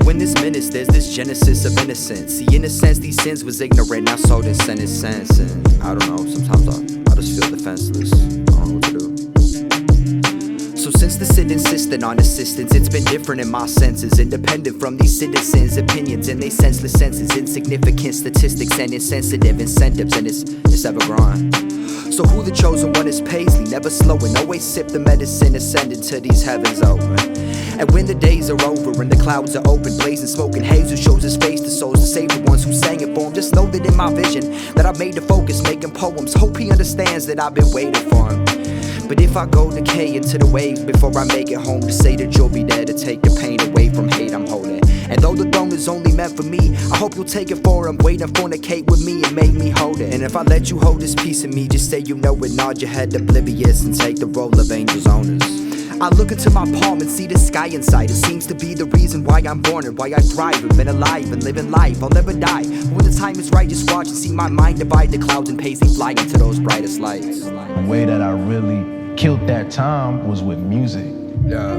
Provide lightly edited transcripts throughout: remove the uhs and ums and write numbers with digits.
in this menace, there's this genesis of innocence. See, in a sense, these sins was ignorant, now so this sin is sense. And I don't know, sometimes I just feel defenseless. I don't know what to do. So since the Cid insisted on assistance, it's been different in my senses. Independent from these citizens' opinions and they senseless senses. Insignificant statistics and insensitive incentives, and it's ever growing. So who the chosen one is Paisley, never slowing, always sip the medicine, ascending to these heavens open. And when the days are over and the clouds are open, blazing smoke and haze, who shows his face to souls to save the ones who sang it for him. Just know that in my vision that I've made the focus, making poems. Hope he understands that I've been waiting for him. But if I go decay into the waves before I make it home, to say that you'll be there to take the pain away from hate I'm holding. And though the throne is only meant for me, I hope you'll take it for him, wait and fornicate with me and make me hold it. And if I let you hold this piece of me, just say you know it, nod your head oblivious and take the role of angel's owners. I look into my palm and see the sky inside. It seems to be the reason why I'm born and why I thrive and been alive and living life. I'll never die. But when the time is right, just watch and see my mind divide the clouds and Paisley fly into those brightest lights. The way that I really killed that time was with music. Yeah.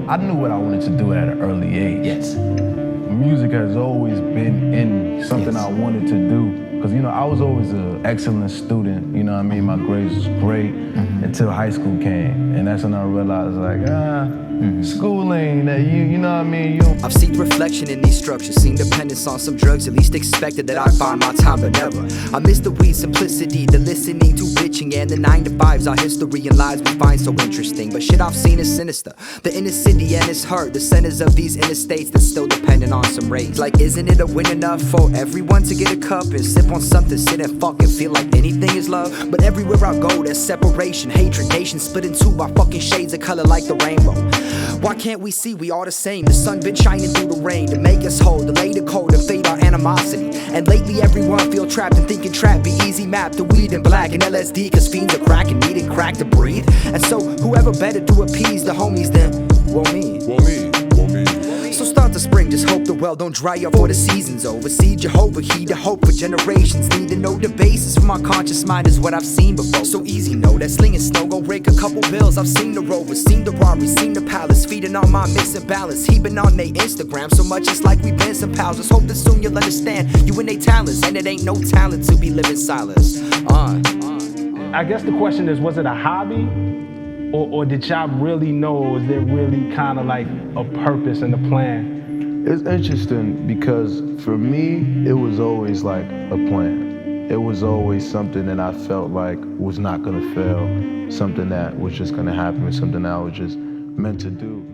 I knew what I wanted to do at an early age. Yes. Music has always been in something I wanted to do. Because, you know, I was always an excellent student, you know what I mean? My grades was great until high school came. And that's when I realized, like, school ain't that, you know what I mean? I've seen reflection in these structures, seen dependence on some drugs, at least expected that I'd find my time, but never. I miss the weed simplicity, the listening to bitching, and the 9 to 5s, our history and lives we find so interesting. But shit I've seen is sinister, the inner city and it's hurt, the centers of these interstates that's still dependent on some race. Like, isn't it a win enough for everyone to get a cup and sip on something, sit and fucking feel like anything is love? But everywhere I go, there's separation, hatred, nations split in two by fucking shades of color like the rainbow. Why can't we see we all the same? The sun been shining through the rain to make us whole, delay the cold and fade our animosity. And lately everyone feel trapped and thinking trap be easy map to weed and black and LSD, cause fiends are cracking, needing crack to breathe. And so whoever better to appease the homies than, well me. So start the spring, just hope the well don't dry up before the season's over. See Jehovah, heed the hope for generations. Need to know the basis for my conscious mind is what I've seen before. So easy, know that slinging snow gon' rake a couple bills. I've seen the Rovers, seen the Rari, seen the Palace, feeding on my missing balance. He been on they Instagram so much it's like we been some pals. Just hope that soon you'll understand you and they talents, and it ain't no talent to be living silence. I guess the question is, was it a hobby? Or did y'all really know, or was there really kind of like a purpose and a plan? It's interesting because for me, it was always like a plan. It was always something that I felt like was not gonna fail, something that was just gonna happen, something that I was just meant to do.